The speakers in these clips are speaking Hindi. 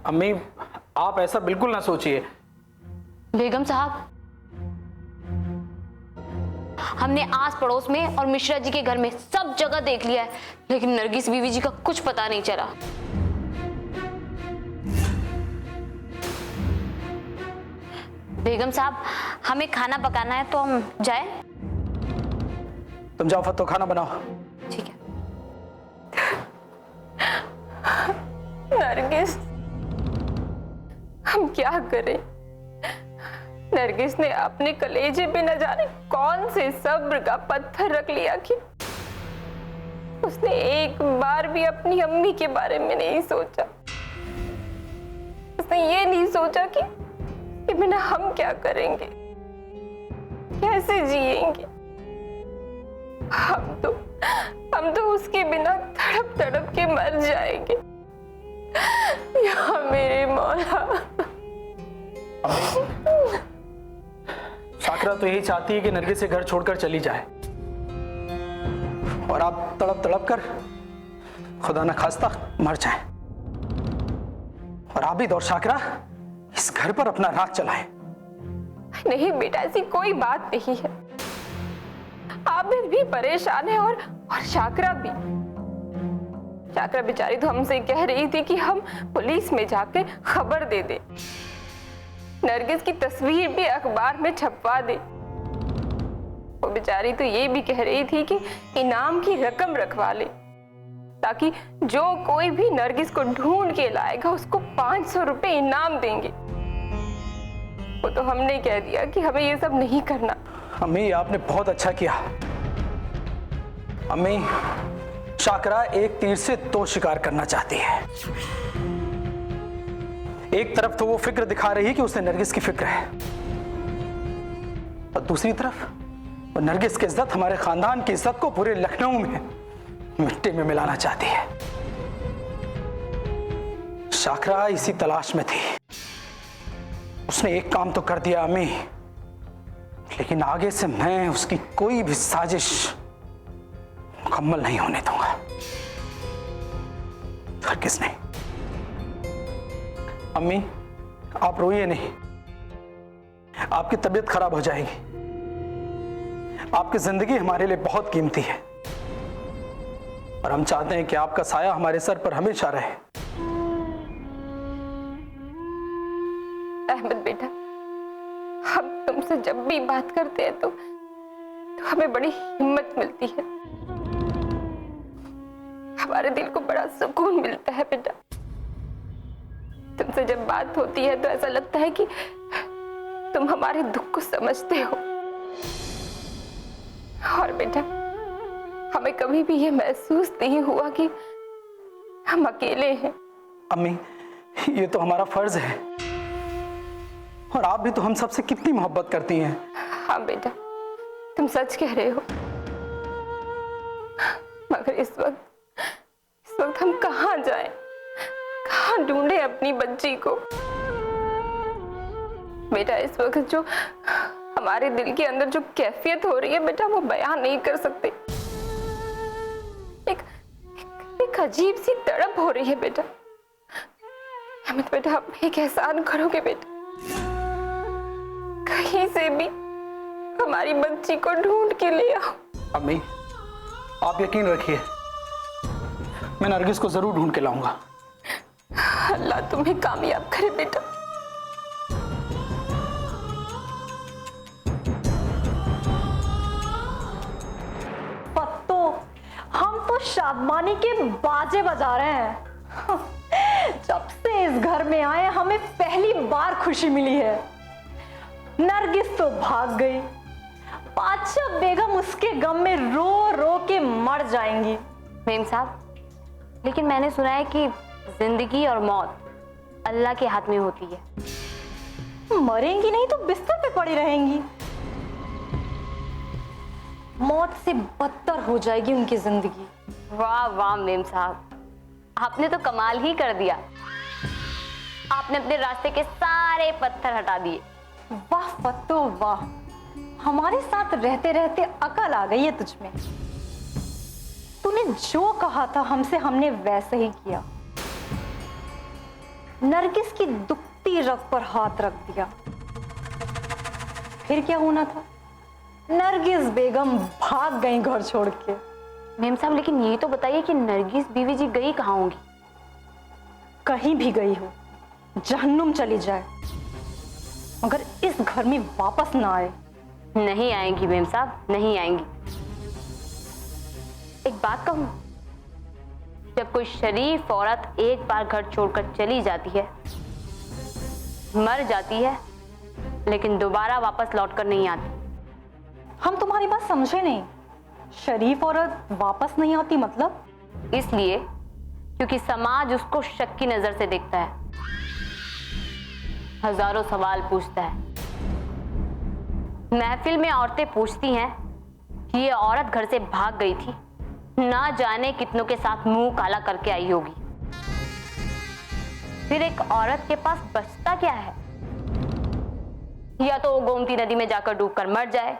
अम्मी, आप ऐसा बिल्कुल ना सोचिए। बेगम साहब, हमने आस पड़ोस में और मिश्रा जी के घर में सब जगह देख लिया है, लेकिन नरगिस बीवी जी का कुछ पता नहीं चला। बेगम साहब, हमें खाना पकाना है तो हम जाएं? तुम जाओ फतो, खाना बनाओ। ठीक है। नरगिस, हम क्या करें? नरगिस ने अपने कलेजे पे न जाने कौन से सब्र का पत्थर रख लिया कि उसने एक बार भी अपनी अम्मी के बारे में नहीं सोचा। उसने ये नहीं सोचा कि बिना हम क्या करेंगे, कैसे जिएंगे। हम तो उसके बिना तड़प तड़प के मर जाएंगे। या मेरे मौला। शाकरा तो यही चाहती है कि नरगिस से घर छोड़कर चली जाए, और आप तड़प तड़प कर खुदा न खास्ता मर जाएं। और आबिद और शाकरा इस घर पर अपना राज चलाएं। नहीं बेटा, ऐसी कोई बात नहीं है। आबिद भी परेशान है और शाकरा भी। शाकरा बेचारी तो हमसे कह रही थी कि हम पुलिस में जाके खबर दे दे, नरगिस की तस्वीर भी अखबार में छपवा दे। वो बेचारी तो ये भी कह रही थी कि इनाम की रकम रखवा ले, ताकि जो कोई भी नरगिस को ढूंढ के लाएगा उसको 500 रुपए इनाम देंगे। वो तो हमने कह दिया कि हमें ये सब नहीं करना। अम्मी, आपने बहुत अच्छा किया। अम्मी, शाकरा एक तीर से दो शिकार करना चाहती है। एक तरफ तो वो फिक्र दिखा रही है कि उसे नरगिस की फिक्र है, और दूसरी तरफ वो नरगिस की इज्जत, हमारे खानदान की इज्जत को पूरे लखनऊ में मिट्टी में मिलाना चाहती है। शाकरा इसी तलाश में थी। उसने एक काम तो कर दिया अम्मी, लेकिन आगे से मैं उसकी कोई भी साजिश मुकम्मल नहीं होने दूंगा। हरगिज़ नहीं। अम्मी, आप रोइए नहीं, आपकी तबीयत खराब हो जाएगी। आपकी जिंदगी हमारे लिए बहुत कीमती है, और हम चाहते हैं कि आपका साया हमारे सर पर हमेशा रहे। अहमद बेटा, हम तुमसे जब भी बात करते हैं तो हमें बड़ी हिम्मत मिलती है, हमारे दिल को बड़ा सुकून मिलता है बेटा। तुमसे जब बात होती है तो ऐसा लगता है कि तुम हमारे दुख को समझते हो। और बेटा, हमें कभी भी ये महसूस नहीं हुआ कि हम अकेले हैं। अम्मी, ये तो हमारा फर्ज है, और आप भी तो हम सबसे कितनी मोहब्बत करती हैं। हाँ बेटा, तुम सच कह रहे हो, मगर इस वक्त हम कहाँ जाएं? कहाँ ढूंढे अपनी बच्ची को? बेटा, इस वक्त जो हमारे दिल के अंदर जो कैफियत हो रही है बेटा, वो बयान नहीं कर सकते। एक अजीब सी तड़प हो रही है बेटा। अमित बेटा, आप एक एहसान करोगे बेटा, कहीं से भी हमारी बच्ची को ढूंढ के ले आओ। अम्मी, आप यकीन रखिए, मैं नरगिस को जरूर ढूंढ के लाऊंगा। अल्लाह तुम्हें कामयाब करे बेटा। पत्तो, हम तो शादमानी के बाजे बजा रहे हैं। जब से इस घर में आए हमें पहली बार खुशी मिली है। नरगिस तो भाग गई, बादशाह बेगम उसके गम में रो रो के मर जाएंगी। मेम साहब, लेकिन मैंने सुना है कि जिंदगी और मौत अल्लाह के हाथ में होती है। मरेंगी नहीं तो बिस्तर पे पड़ी रहेंगी। मौत से बदतर हो जाएगी उनकी जिंदगी। वाह वाह मेम साहब, आपने तो कमाल ही कर दिया। आपने अपने रास्ते के सारे पत्थर हटा दिए। वाह फत्तो वाह, हमारे साथ रहते रहते अकल आ गई है तुझमें। तूने जो कहा था हमसे, हमने वैसे ही किया। नरगिस की दुखती रग पर हाथ रख दिया। फिर क्या होना था? नरगिस बेगम भाग गई घर छोड़ के। मेम साहब, लेकिन ये तो बताइए कि नरगिस बीवी जी गई कहाँ होंगी? कहीं भी गई हो, जहन्नुम चली जाए, मगर इस घर में वापस ना आए। नहीं आएंगी मेम साहब, नहीं आएंगी। एक बात कहूं, जब कोई शरीफ औरत एक बार घर छोड़कर चली जाती है, मर जाती है, लेकिन दोबारा वापस लौटकर नहीं आती। हम तुम्हारी बात समझे नहीं। शरीफ औरत वापस नहीं आती मतलब? इसलिए क्योंकि समाज उसको शक की नजर से देखता है, हजारों सवाल पूछता है। महफिल में औरतें पूछती हैं कि ये औरत घर से भाग गई थी, ना जाने कितनों के साथ मुंह काला करके आई होगी। फिर एक औरत के पास बचता क्या है? या तो वो गोमती नदी में जाकर डूबकर मर जाए,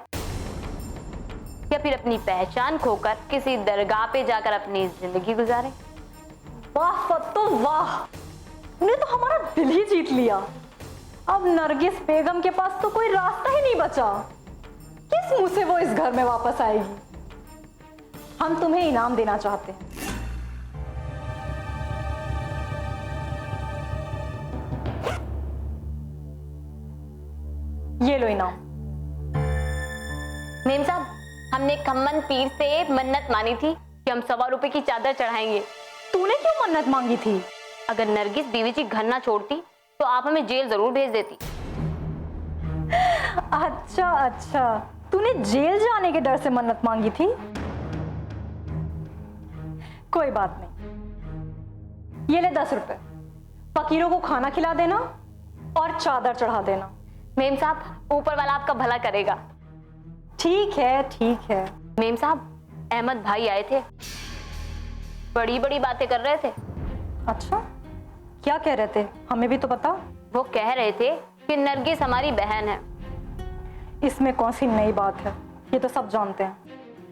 या फिर अपनी पहचान खोकर किसी दरगाह पे जाकर अपनी जिंदगी गुजारे। वाह फत्तो वाह, तूने तो हमारा दिल ही जीत लिया। अब नरगिस बेगम के पास तो कोई रास्ता ही नहीं बचा। किस मुंह से वो इस घर में वापस आएगी? हम तुम्हें इनाम देना चाहते हैं। ये लो इनाम। मेम साहब, हमने खम्मन पीर से मन्नत मानी थी कि हम 100 रुपए की चादर चढ़ाएंगे। तूने क्यों मन्नत मांगी थी? अगर नरगिस बीवी जी घर ना छोड़ती तो आप हमें जेल जरूर भेज देती। अच्छा अच्छा, तूने जेल जाने के डर से मन्नत मांगी थी? कोई बात नहीं, ये ले 10 रुपए। फकीरों को खाना खिला देना और चादर चढ़ा देना। मेम साहब, ऊपर वाला आपका भला करेगा। ठीक है ठीक है। मेम साहब, अहमद भाई आए थे, बड़ी बड़ी बातें कर रहे थे। अच्छा, क्या कह रहे थे? हमें भी तो बता। वो कह रहे थे कि नरगिस हमारी बहन है। इसमें कौन सी नई बात है? ये तो सब जानते हैं।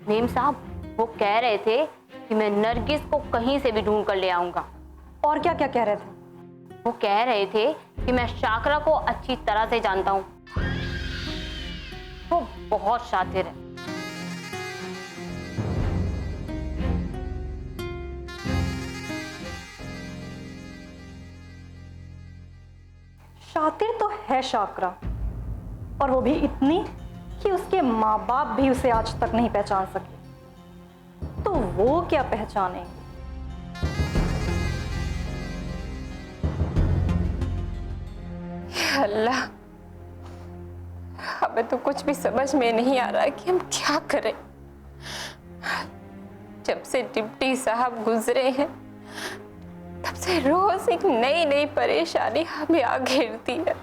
मेम साहब, वो कह रहे थे कि मैं नरगिस को कहीं से भी ढूंढ कर ले आऊंगा। और क्या क्या कह रहे थे? वो कह रहे थे कि मैं शाकरा को अच्छी तरह से जानता हूं, वो बहुत शातिर है। शातिर तो है शाकरा, और वो भी इतनी कि उसके माँ बाप भी उसे आज तक नहीं पहचान सके। तो वो क्या पहचानेंगे? अल्लाह, हमें तो कुछ भी समझ में नहीं आ रहा कि हम क्या करें। जब से डिप्टी साहब गुजरे हैं, तब से रोज एक नई नई परेशानी हमें आ घेरती है।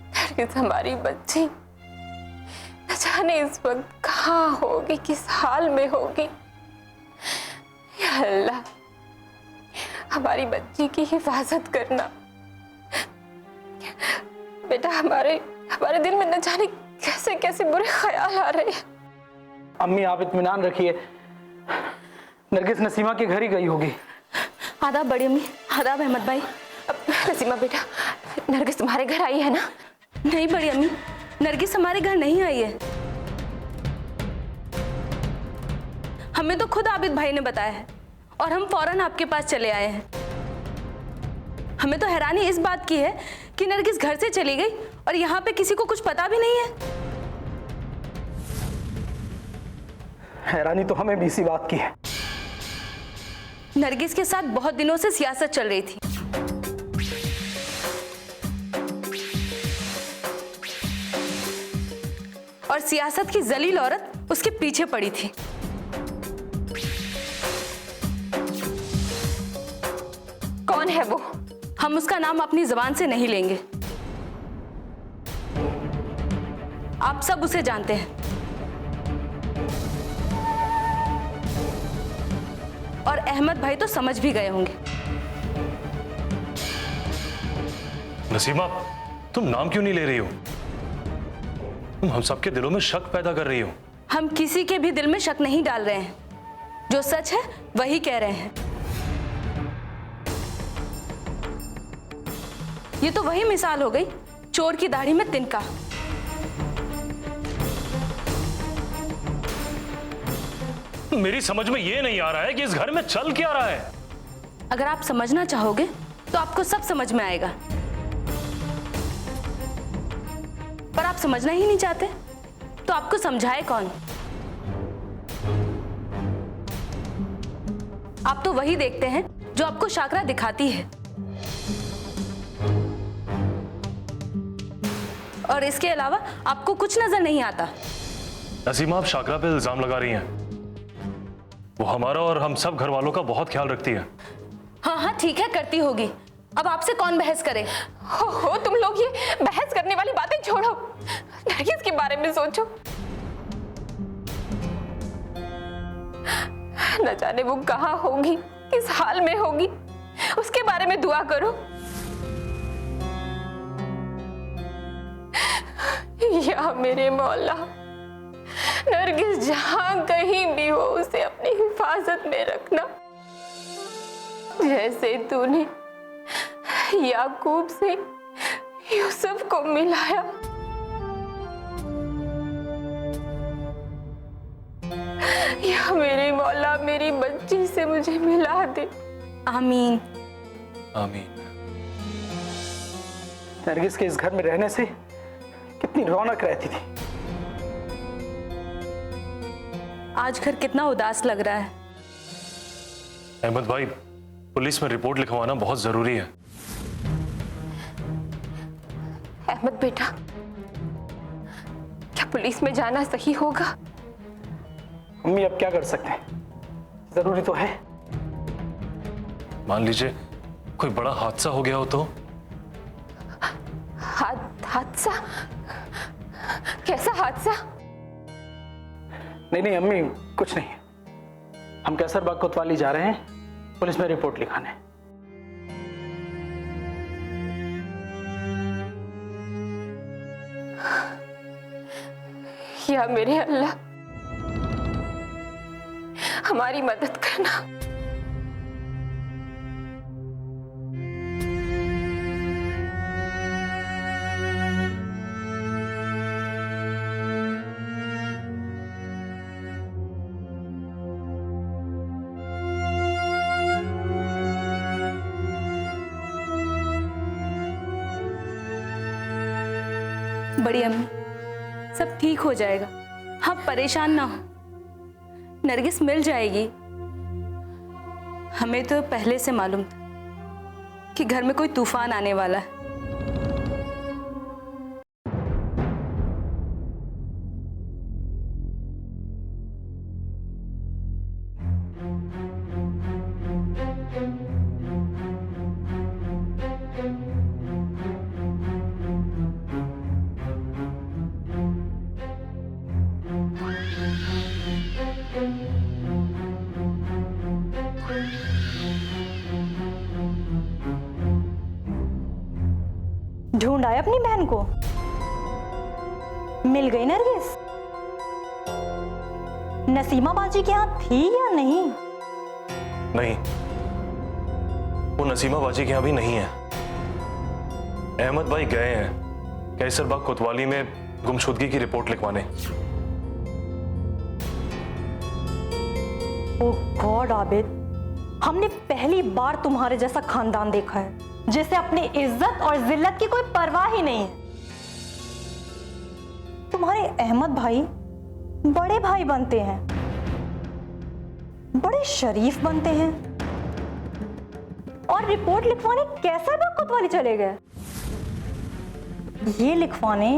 नरगिस हमारी बच्ची न जाने इस वक्त कहाँ होगी, किस हाल में होगी। या अल्लाह, हमारी बच्ची की हिफाजत करना। बेटा, हमारे दिल में न जाने कैसे कैसे बुरे ख्याल आ रहे हैं। अम्मी, आप इत्मीनान रखिए, नरगिस नसीमा के घर ही गई होगी। आदाब बड़ी अम्मी। आदाब अहमद भाई। नसीमा बेटा, नरगिस तुम्हारे घर आई है ना? नहीं बड़ी अम्मी, नरगिस हमारे घर नहीं आई है। हमें तो खुद आबिद भाई ने बताया है और हम फौरन आपके पास चले आए हैं। हमें तो हैरानी इस बात की है कि नरगिस घर से चली गई और यहाँ पे किसी को कुछ पता भी नहीं है। हैरानी तो हमें भी इसी बात की है। नरगिस के साथ बहुत दिनों से सियासत चल रही थी। और सियासत की जलील औरत उसके पीछे पड़ी थी। कौन है वो? हम उसका नाम अपनी जबान से नहीं लेंगे। आप सब उसे जानते हैं और अहमद भाई तो समझ भी गए होंगे। नसीमा, तुम नाम क्यों नहीं ले रही हो? तुम हम सबके दिलों में शक पैदा कर रही हो। हम किसी के भी दिल में शक नहीं डाल रहे हैं, जो सच है वही कह रहे हैं। ये तो वही मिसाल हो गई, चोर की दाढ़ी में तिनका। मेरी समझ में ये नहीं आ रहा है कि इस घर में चल क्या रहा है। अगर आप समझना चाहोगे तो आपको सब समझ में आएगा, पर आप समझना ही नहीं चाहते तो आपको समझाए कौन? आप तो वही देखते हैं जो आपको शाकरा दिखाती है, और इसके अलावा आपको कुछ नजर नहीं आता। नसीमा, आप शाकरा पे इल्जाम लगा रही हैं। वो हमारा और हम सब घर वालों का बहुत ख्याल रखती है। हाँ हाँ ठीक है, करती होगी। अब आपसे कौन बहस करे? हो तुम लोग ये बहस करने वाली बातें छोड़ो, नरगिस के बारे में सोचो। न जाने वो कहाँ होगी, किस हाल में होगी, उसके बारे में दुआ करो। या मेरे मौला, नरगिस जहां कहीं भी हो उसे अपनी हिफाजत में रखना, जैसे तूने याकूब से यूसुफ को मिलाया। या मेरे मौला, मेरी बच्ची से मुझे मिला दे। आमीन आमीन। नरगिस के इस घर में रहने से कितनी रौनक रहती थी। आज घर कितना उदास लग रहा है। अहमद भाई, पुलिस में रिपोर्ट लिखवाना बहुत जरूरी है। अहमद बेटा, क्या पुलिस में जाना सही होगा? मम्मी, अब क्या कर सकते हैं, जरूरी तो है। मान लीजिए कोई बड़ा हादसा हो गया हो तो? हादसा? कैसा हादसा? नहीं अम्मी, कुछ नहीं। हम कैसरबाग कोतवाली जा रहे हैं पुलिस में रिपोर्ट लिखाने। या मेरे अल्लाह, हमारी मदद करना। बड़ी अम्मी, सब ठीक हो जाएगा, आप परेशान ना हो। नरगिस मिल जाएगी। हमें तो पहले से मालूम था कि घर में कोई तूफान आने वाला है। ढूंढ आए अपनी बहन को? मिल गई नरगिस? नसीमा बाजी के यहाँ थी या नहीं? नहीं, वो नसीमा बाजी के यहाँ भी नहीं है। अहमद भाई गए हैं कैसरबाग कोतवाली में गुमशुदगी की रिपोर्ट लिखवाने। ओह गॉड आबिद, हमने पहली बार तुम्हारे जैसा खानदान देखा है जिसे अपनी इज्जत और जिल्लत की कोई परवाह ही नहीं है। तुम्हारे अहमद भाई बड़े भाई बनते हैं, बड़े शरीफ बनते हैं, और रिपोर्ट लिखवाने कैसरबाग कोतवाली चले गए। ये लिखवाने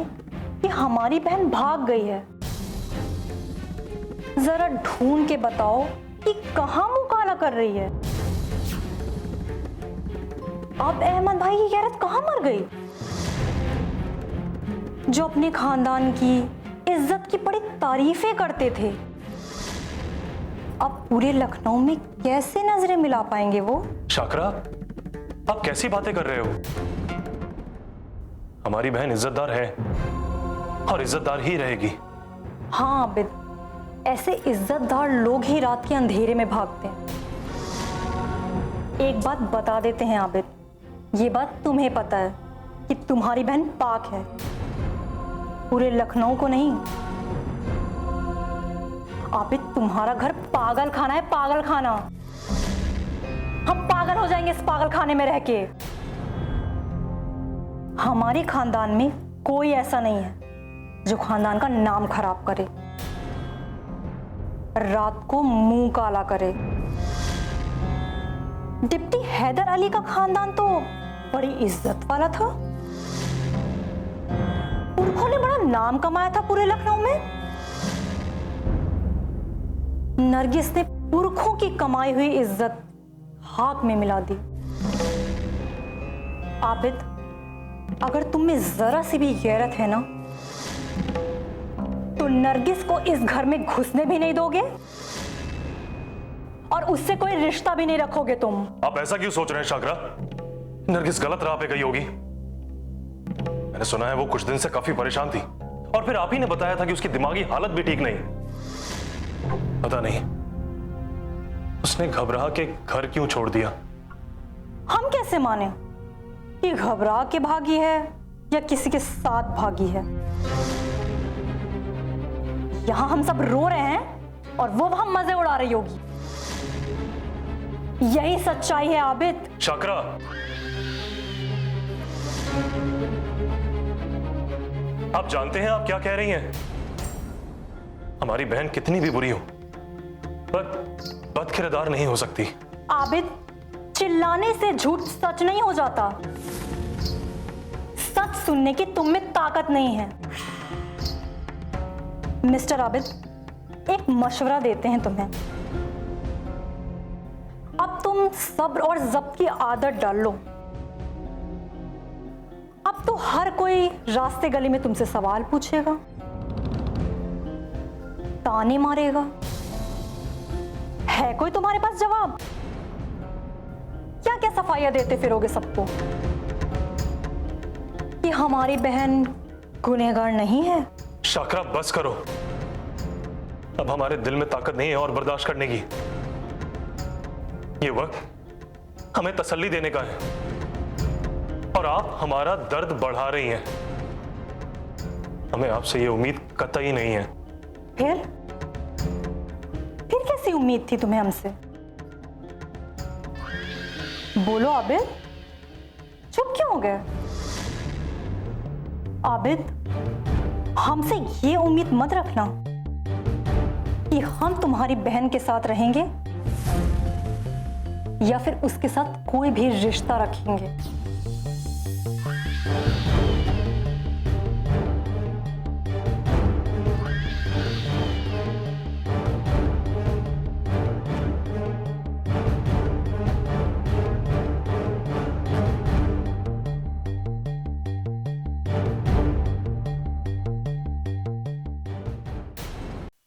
कि हमारी बहन भाग गई है। जरा ढूंढ के बताओ कि कहां मुंह काला कर रही है। अब अहमद भाई की गैरत कहां मर गई, जो अपने खानदान की इज्जत की बड़ी तारीफें करते थे। अब पूरे लखनऊ में कैसे नजरें मिला पाएंगे वो? शाकरा, आप कैसी बातें कर रहे हो? हमारी बहन इज्जतदार है और इज्जतदार ही रहेगी। हाँ आबिद, ऐसे इज्जतदार लोग ही रात के अंधेरे में भागते हैं। एक बात बता देते हैं आबिद, ये बात तुम्हें पता है कि तुम्हारी बहन पाक है, पूरे लखनऊ को नहीं। आबिद, तुम्हारा घर पागल खाना है, पागल खाना। हम पागल हो जाएंगे इस पागल खाने में रह के। हमारे खानदान में कोई ऐसा नहीं है जो खानदान का नाम खराब करे, रात को मुंह काला करे। डिप्टी हैदर अली का खानदान तो बड़ी इज्जत वाला था। पुरखों ने बड़ा नाम कमाया था पूरे लखनऊ में। नरगिस ने पुरखों की कमाई हुई इज्जत हाथ में मिला दी। आबिद, अगर तुम में जरा सी भी गैरत है ना, तो नरगिस को इस घर में घुसने भी नहीं दोगे और उससे कोई रिश्ता भी नहीं रखोगे तुम। आप ऐसा क्यों सोच रहे हैं शाकरा? नरगिस गलत राह पे गई होगी। मैंने सुना है वो कुछ दिन से काफी परेशान थी, और फिर आप ही ने बताया था कि उसकी दिमागी हालत भी ठीक नहीं। पता नहीं उसने घबरा के घर क्यों छोड़ दिया। हम कैसे माने कि घबरा के भागी है या किसी के साथ भागी है? यहां हम सब रो रहे हैं और वो वहां मजे उड़ा रही होगी। यही सच्चाई है आबिद। शाकरा, आप जानते हैं आप क्या कह रही हैं? हमारी बहन कितनी भी बुरी हो, पर बदकिरदार नहीं हो सकती। आबिद, चिल्लाने से झूठ सच नहीं हो जाता। सच सुनने की तुम में ताकत नहीं है। मिस्टर आबिद, एक मशवरा देते हैं तुम्हें। अब तुम सब्र और जब्त की आदत डाल लो। अब तो हर कोई रास्ते गली में तुमसे सवाल पूछेगा, ताने मारेगा। है कोई तुम्हारे पास जवाब? क्या क्या सफाइयां देते फिरोगे सबको कि हमारी बहन गुनहगार नहीं है? शाकरा, बस करो। अब हमारे दिल में ताकत नहीं है और बर्दाश्त करने की। ये वक्त हमें तसल्ली देने का है, और आप हमारा दर्द बढ़ा रही हैं। हमें आपसे ये उम्मीद कतई नहीं है। फिर कैसी उम्मीद थी तुम्हें हमसे? बोलो आबिद, चुप क्यों हो गए? आबिद, हमसे ये उम्मीद मत रखना कि हम तुम्हारी बहन के साथ रहेंगे या फिर उसके साथ कोई भी रिश्ता रखेंगे।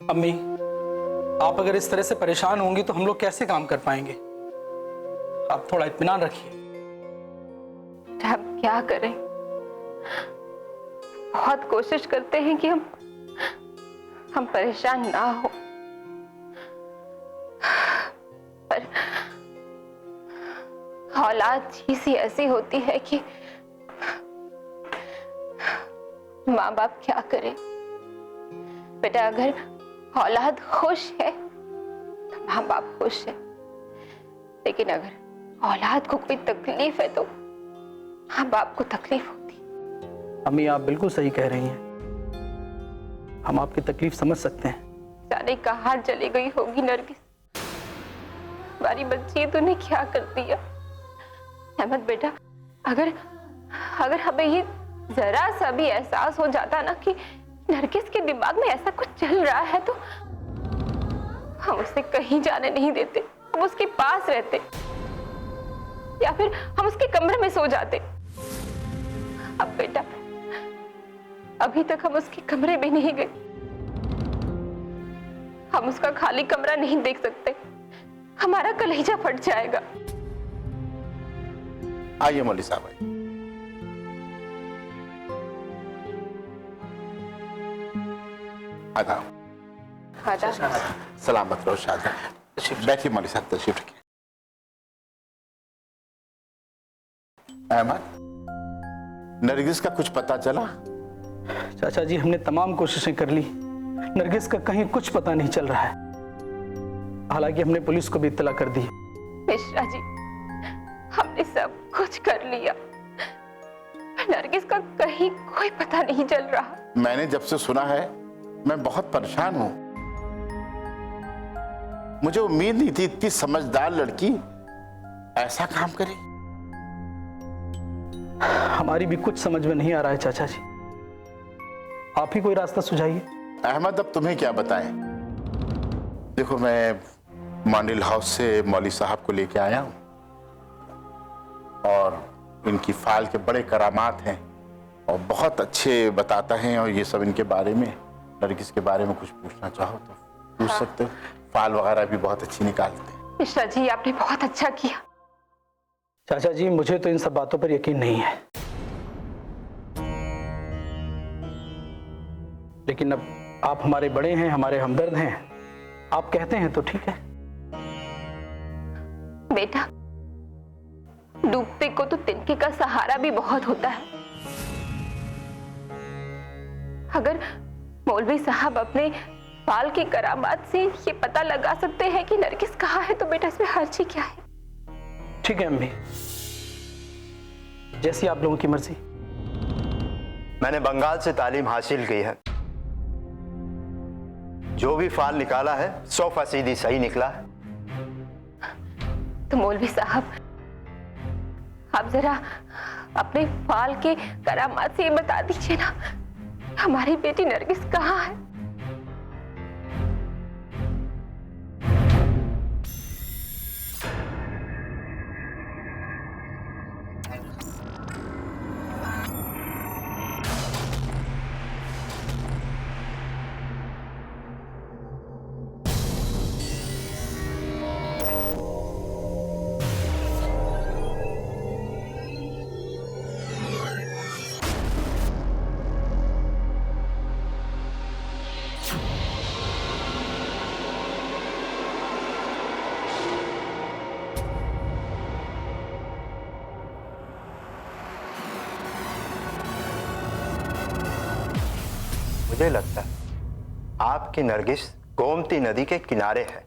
अम्मी, आप अगर इस तरह से परेशान होंगी तो हम लोग कैसे काम कर पाएंगे? आप थोड़ा इत्मीनान रखिए। हम क्या करें? बहुत कोशिश करते हैं कि हम परेशान ना हो, पर औलाद चीज ही ऐसी होती है कि माँ बाप क्या करें। बेटा, अगर औलाद खुश है तो माँ बाप खुश है, लेकिन अगर औलाद को कोई तकलीफ है तो माँ बाप को तकलीफ होती। अम्मी, आप बिल्कुल सही कह रही हैं। हम आपकी तकलीफ समझ सकते हैं। जाने कहाँ चली गई होगी नरगिस। हमारी बच्ची तूने क्या कर दिया? अहमद बेटा, अगर हमें ये जरा सा भी एहसास हो जाता ना कि नरगिस के दिमाग में ऐसा कुछ चल रहा है, तो हम उसे कहीं जाने नहीं देते। हम उसके पास रहते, या फिर हम उसके कमरे में सो जाते। अब बेटा, अभी तक हम उसके कमरे में नहीं गए। हम उसका खाली कमरा नहीं देख सकते, हमारा कलेजा फट जाएगा। आइए मौलवी साहब, आइए। आदाब। सलामत रहो शाहजहां। बैठिए मौलवी साहब, तशरीफ रखिए। अहमद, नरगिस का कुछ पता चला? चाचा जी, हमने तमाम कोशिशें कर ली, नरगिस का कहीं कुछ पता नहीं चल रहा है। हालांकि हमने पुलिस को भी इत्तला कर दी। मिश्रा जी, हमने सब कुछ कर लिया, नरगिस का कहीं कोई पता नहीं चल रहा। मैंने जब से सुना है मैं बहुत परेशान हूं। मुझे उम्मीद नहीं थी इतनी समझदार लड़की ऐसा काम करे। हमारी भी कुछ समझ में नहीं आ रहा है चाचा जी, आप ही कोई रास्ता सुझाइए। अहमद, अब तुम्हें क्या बताएं? देखो, मैं मांडिल हाउस से मौली साहब को लेके आया हूं और इनकी फाइल के बड़े करामात हैं और बहुत अच्छे बताता है, और ये सब इनके बारे में, नरगिस के बारे में कुछ पूछना चाहो तो पूछ सकते हो। फाइल वगैरह भी बहुत अच्छी निकालते हैं। मिश्रा जी, आपने बहुत अच्छा किया। चाचा जी, मुझे तो इन सब बातों पर यकीन नहीं है, लेकिन अब आप हमारे बड़े हैं, हमारे हमदर्द हैं, आप कहते हैं तो ठीक है। बेटा, डूबते को तो तिनके का सहारा भी बहुत होता है। अगर मौलवी साहब अपने फाल की करामात से ये पता लगा सकते हैं कि नरगिस कहाँ है, तो बेटा इसमें हर्ज ही क्या है? ठीक है अम्मी, जैसी आप लोगों की मर्जी। मैंने बंगाल से तालीम हासिल की है, जो भी फाल निकाला है 100% सही निकला है। तो मौलवी साहब, आप जरा अपने फाल के करामात से ये बता दीजिए ना, हमारी बेटी नरगिस कहाँ है? मुझे लगता है आपकी नरगिस गोमती नदी के किनारे है।